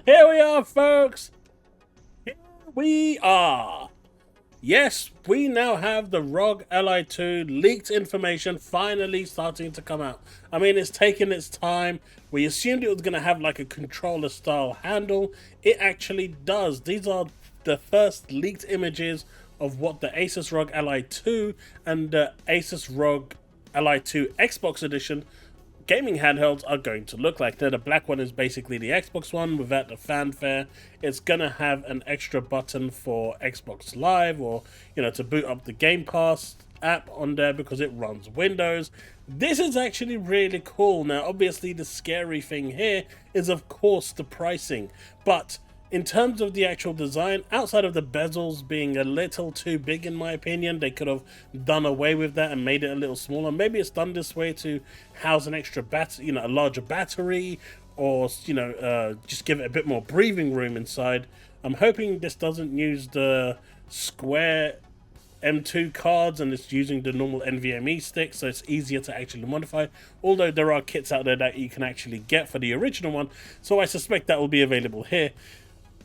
Here we are, folks. Here we are. Yes, we now have the ROG Li2 leaked information finally starting to come out. I mean, it's taken its time. We assumed it was going to have like a controller style handle. It actually does. These are the first leaked images of what the Asus ROG Li2 and the Asus ROG Li2 Xbox Edition gaming handhelds are going to look like. The black one is basically the Xbox one without the fanfare. It's gonna have an extra button for Xbox Live, or to boot up the Game Pass app on there because it runs Windows. This is actually really cool. Now obviously the scary thing here is of course the pricing, but in terms of the actual design, outside of the bezels being a little too big in my opinion, they could have done away with that and made it a little smaller. Maybe it's done this way to house an extra a larger battery, or just give it a bit more breathing room inside. I'm hoping this doesn't use the square M2 cards and it's using the normal NVMe stick, so it's easier to actually modify, although there are kits out there that you can actually get for the original one, so I suspect that will be available here.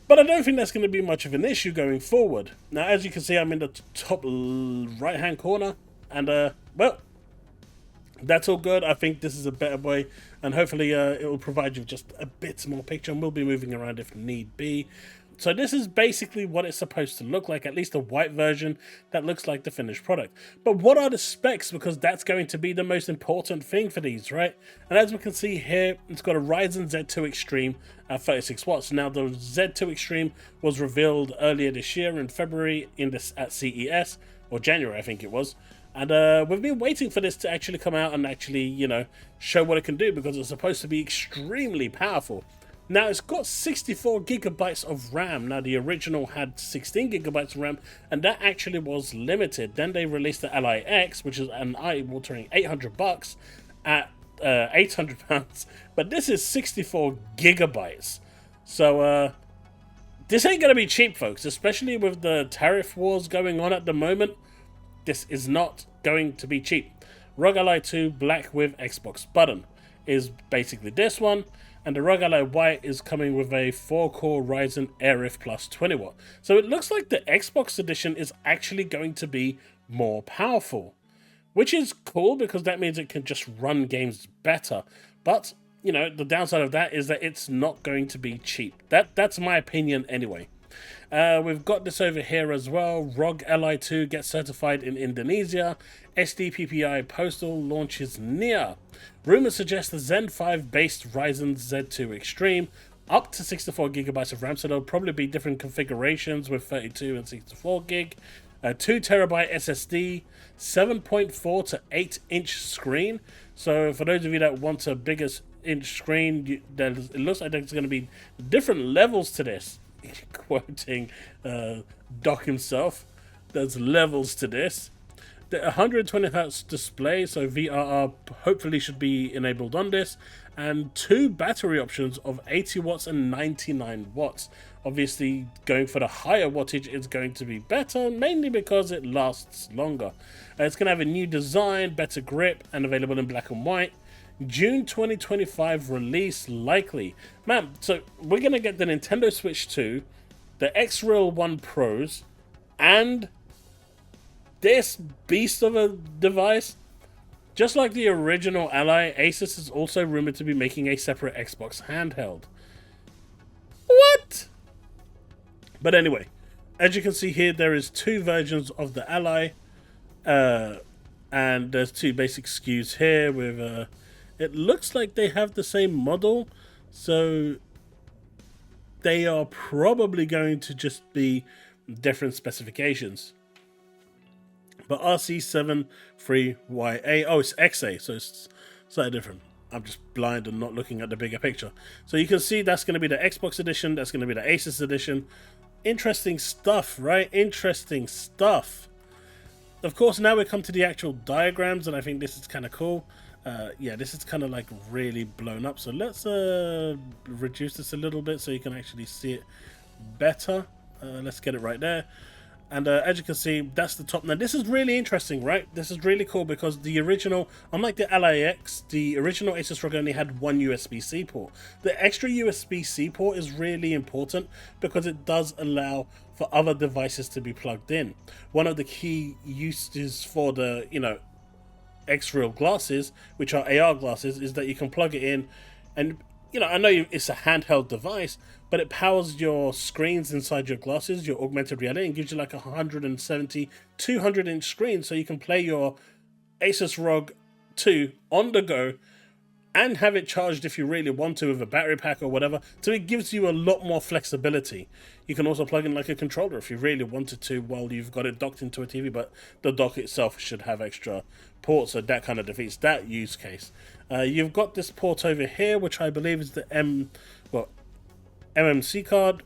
But I don't think that's going to be much of an issue going forward. Now, as you can see, I'm in the top right-hand corner, and, well, that's all good. I think this is a better way, and hopefully it will provide you with just a bit more picture, and we'll be moving around if need be. So this is basically what it's supposed to look like, at least a white version that looks like the finished product. But what are the specs? Because that's going to be the most important thing for these, right? And as we can see here, it's got a Ryzen Z2 Extreme at 36 watts. Now the Z2 Extreme was revealed earlier this year in February at CES, or January I think it was. And we've been waiting for this to actually come out and actually, show what it can do, because it's supposed to be extremely powerful. Now, it's got 64 gigabytes of RAM. Now, the original had 16 gigabytes of RAM, and that actually was limited. Then they released the LIX, which is an eye-watering $800 at £800. But this is 64 gigabytes. So, this ain't going to be cheap, folks, especially with the tariff wars going on at the moment. This is not going to be cheap. ROG Ally 2 Black with Xbox button is basically this one. And the ROG Ally White is coming with a 4-core Ryzen Airif Plus 20 watt. So it looks like the Xbox edition is actually going to be more powerful, which is cool because that means it can just run games better. But, the downside of that is that it's not going to be cheap. That's my opinion anyway. We've got this over here as well. ROG Ally 2 gets certified in Indonesia. SDPPI Postal launches near. Rumors suggest the Zen 5 based Ryzen Z2 Extreme, up to 64 gigabytes of RAM, so there'll probably be different configurations with 32 and 64 gig. 2 terabyte SSD, 7.4 to 8 inch screen. So for those of you that want a bigger inch screen, it looks like there's going to be different levels to this. Quoting Doc himself, there's levels to this. The 120 Hz display, so VRR hopefully should be enabled on this, and 2 battery options of 80 watts and 99 watts. Obviously, going for the higher wattage is going to be better, mainly because it lasts longer. It's going to have a new design, better grip, and available in black and white. June 2025 release likely. Man, so we're going to get the Nintendo Switch 2, the X-Real 1 Pros, and this beast of a device. Just like the original Ally, Asus is also rumored to be making a separate Xbox handheld. What? But anyway, as you can see here, there is 2 versions of the Ally, and there's 2 basic SKUs here with it looks like they have the same model, so they are probably going to just be different specifications. But RC73YA, oh, it's XA, so it's slightly different. I'm just blind and not looking at the bigger picture. So you can see that's going to be the Xbox edition, that's going to be the Asus edition. Interesting stuff, right? Interesting stuff. Of course, now we come to the actual diagrams, and I think this is kind of cool. Yeah, this is kind of like really blown up. So let's reduce this a little bit so you can actually see it better. Let's get it right there. And as you can see, that's the top. Now, this is really interesting, right? This is really cool because the original, unlike the LIX, the original Asus ROG only had one USB-C port. The extra USB-C port is really important because it does allow for other devices to be plugged in. One of the key uses for the, X-Real glasses, which are AR glasses, is that you can plug it in and I know it's a handheld device, but it powers your screens inside your glasses, your augmented reality, and gives you like a 170, 200-inch screen so you can play your Asus ROG 2 on the go and have it charged if you really want to with a battery pack or whatever. So it gives you a lot more flexibility. You can also plug in like a controller if you really wanted to while you've got it docked into a TV, but the dock itself should have extra ports, so that kind of defeats that use case. You've got this port over here, which I believe is the MMC card.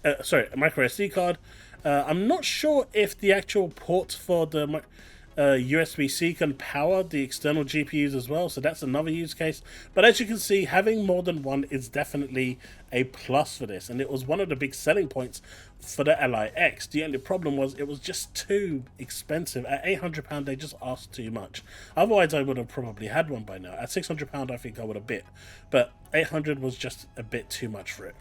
A micro SD card. I'm not sure if the actual port for the USB-C can power the external GPUs as well, so that's another use case. But as you can see, having more than one is definitely a plus for this, and it was one of the big selling points for the LIX. The only problem was it was just too expensive. At £800 they just asked too much. Otherwise I would have probably had one by now. At £600 I think I would have bit, but 800 was just a bit too much for it.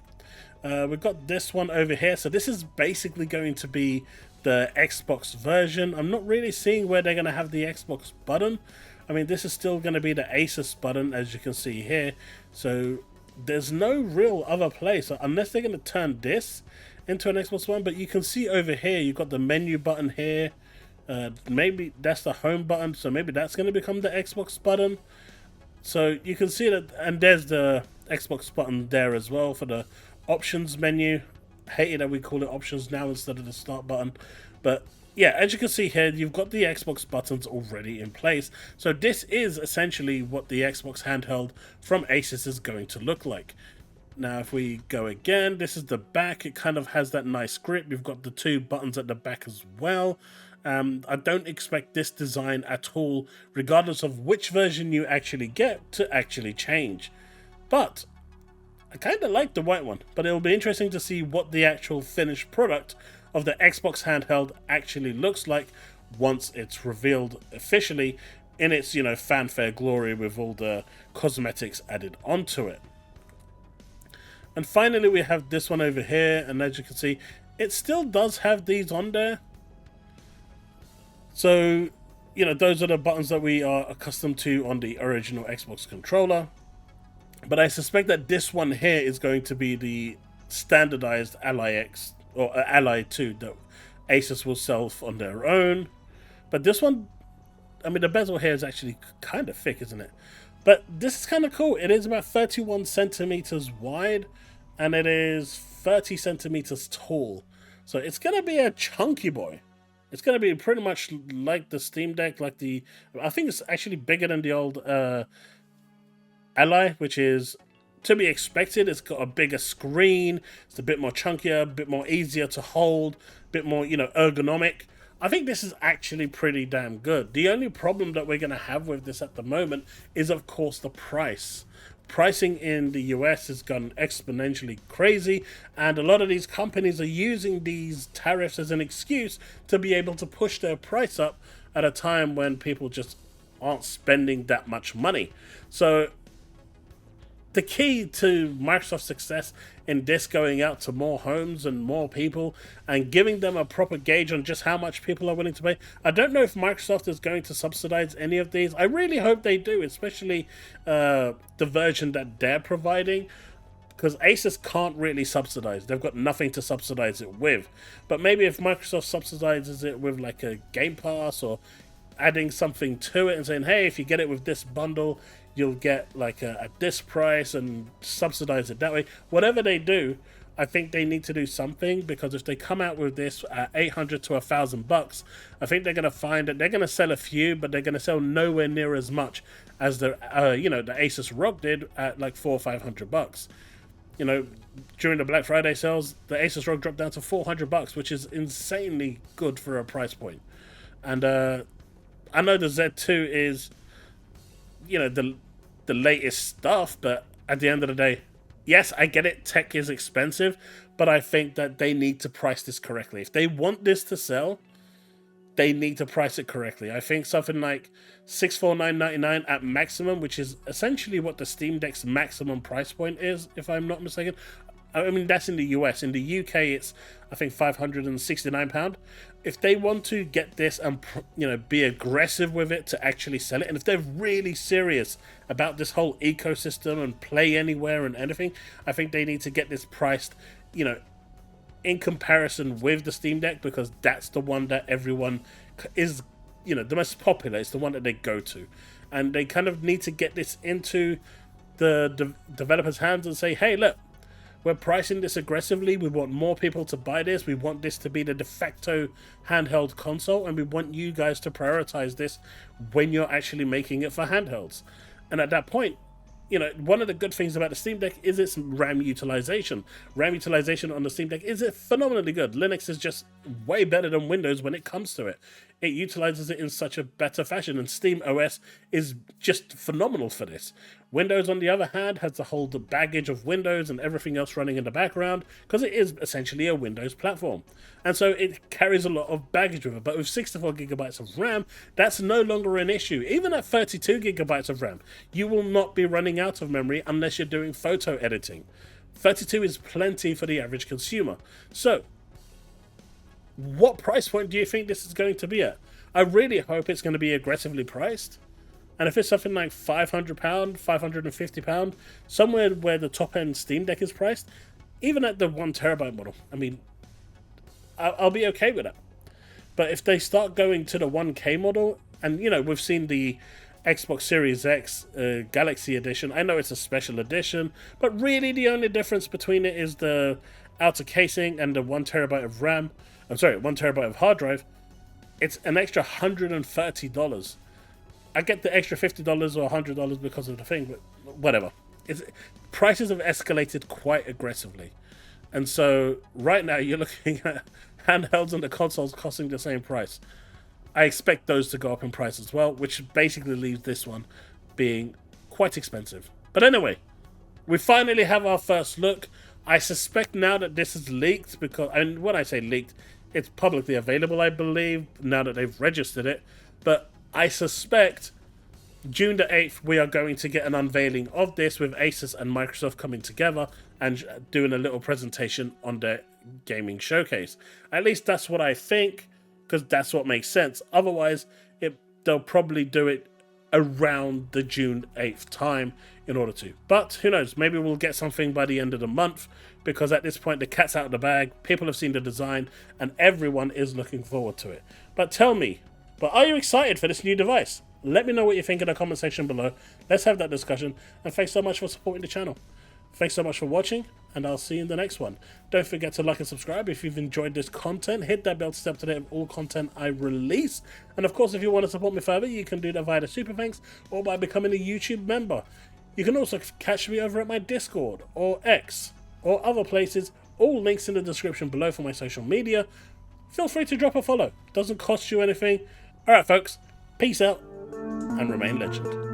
We've got this one over here, so this is basically going to be the Xbox version. I'm not really seeing where they're going to have the Xbox button. I mean, this is still going to be the Asus button, as you can see here. So there's no real other place, unless they're going to turn this into an Xbox One. But you can see over here, you've got the menu button here. Maybe that's the home button, so maybe that's going to become the Xbox button. So you can see that, and there's the Xbox button there as well for the options menu. Hate it that we call it options now instead of the start button, but yeah, as you can see here, you've got the Xbox buttons already in place. So this is essentially what the Xbox handheld from Asus is going to look like. Now if we go again, this is the back. It kind of has that nice grip. You've got the two buttons at the back as well. I don't expect this design at all, regardless of which version you actually get, to actually change. But I kind of like the white one, but it'll be interesting to see what the actual finished product of the Xbox handheld actually looks like once it's revealed officially in its, fanfare glory with all the cosmetics added onto it. And finally, we have this one over here, and as you can see, it still does have these on there. So, those are the buttons that we are accustomed to on the original Xbox controller. But I suspect that this one here is going to be the standardized LIX or Ally 2 that Asus will sell on their own. But this one, I mean, the bezel here is actually kind of thick, isn't it? But this is kind of cool. It is about 31 centimeters wide and it is 30 centimeters tall. So it's going to be a chunky boy. It's going to be pretty much like the Steam Deck, I think it's actually bigger than the old Ally, which is to be expected. It's got a bigger screen, it's a bit more chunkier, a bit more easier to hold, a bit more, ergonomic. I think this is actually pretty damn good. The only problem that we're going to have with this at the moment is, of course, the price. Pricing in the US has gone exponentially crazy, and a lot of these companies are using these tariffs as an excuse to be able to push their price up at a time when people just aren't spending that much money. So the key to Microsoft's success in this going out to more homes and more people and giving them a proper gauge on just how much people are willing to pay. I don't know if Microsoft is going to subsidize any of these. I really hope they do, especially the version that they're providing, because Asus can't really subsidize. They've got nothing to subsidize it with. But maybe if Microsoft subsidizes it with like a Game Pass or adding something to it and saying, hey, if you get it with this bundle, you'll get like at this price, and subsidize it that way. Whatever they do, I think they need to do something, because if they come out with this at $800 to $1,000, I think they're going to find that they're going to sell a few, but they're going to sell nowhere near as much as the the Asus ROG did at like $400 or $500. During the Black Friday sales, the Asus ROG dropped down to $400, which is insanely good for a price point. And I know the Z2 is, the latest stuff, but at the end of the day, Yes, I get it, tech is expensive, but I think that they need to price this correctly. If they want this to sell, they need to price it correctly. I think something like $649.99 at maximum, which is essentially what the Steam Deck's maximum price point is, if I'm not mistaken. I mean, that's in the US. In the UK, it's, I think, £569. If they want to get this and, you know, be aggressive with it to actually sell it, and if they're really serious about this whole ecosystem and play anywhere and anything, I think they need to get this priced, you know, in comparison with the Steam Deck, because that's the one that everyone is, you know, the most popular. It's the one that they go to. And they kind of need to get this into the developers' hands and say, hey, look, we're pricing this aggressively. We want more people to buy this. We want this to be the de facto handheld console, and we want you guys to prioritize this when you're actually making it for handhelds. And at that point, you know, one of the good things about the Steam Deck is its RAM utilization. RAM utilization on the Steam Deck is phenomenally good. Linux is just way better than Windows when it comes to it. It utilizes it in such a better fashion, and Steam OS is just phenomenal for this. Windows, on the other hand, has the whole baggage of Windows and everything else running in the background, because it is essentially a Windows platform. And so it carries a lot of baggage with it. But with 64 gigabytes of RAM, that's no longer an issue. Even at 32 gigabytes of RAM, you will not be running out of memory unless you're doing photo editing. 32 is plenty for the average consumer. So, what price point do you think this is going to be at? I really hope it's going to be aggressively priced. And if it's something like £500, £550, somewhere where the top-end Steam Deck is priced, even at the 1TB model, I mean, I'll be okay with that. But if they start going to the 1K model, and, you know, we've seen the Xbox Series X Galaxy Edition. I know it's a special edition, but really the only difference between it is the outer casing and the 1TB of RAM. I'm sorry, 1TB of hard drive. It's an extra $130. I get the extra $50 or $100 because of the thing, but whatever. Prices have escalated quite aggressively. And so right now you're looking at handhelds and the consoles costing the same price. I expect those to go up in price as well, which basically leaves this one being quite expensive. But anyway, we finally have our first look. I suspect now that this is leaked, because, and when I say leaked, it's publicly available, I believe, now that they've registered it. But I suspect June the 8th we are going to get an unveiling of this, with Asus and Microsoft coming together and doing a little presentation on their gaming showcase. At least that's what I think, because that's what makes sense. Otherwise, they'll probably do it around the June 8th time in order to. But who knows, maybe we'll get something by the end of the month, because at this point the cat's out of the bag, people have seen the design, and everyone is looking forward to it. But tell me, are you excited for this new device? Let me know what you think in the comment section below. Let's have that discussion, and thanks so much for supporting the channel. Thanks so much for watching, and I'll see you in the next one. Don't forget to like and subscribe if you've enjoyed this content. Hit that bell to stay up to date with all content I release. And of course, if you want to support me further, you can do that via the Super Thanks or by becoming a YouTube member. You can also catch me over at my Discord or X or other places. All links in the description below for my social media. Feel free to drop a follow. Doesn't cost you anything. Alright folks, peace out and remain legend.